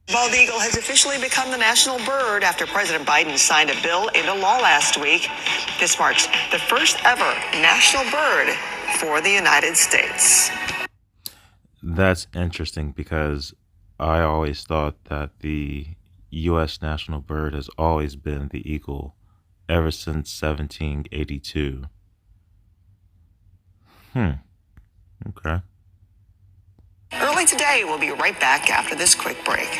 Bald eagle has officially become the national bird after President Biden signed a bill into law last week. This marks the first ever national bird for the United States. That's interesting because I always thought that the U.S. national bird has always been the eagle ever since 1782. Okay. Early today, we'll be right back after this quick break.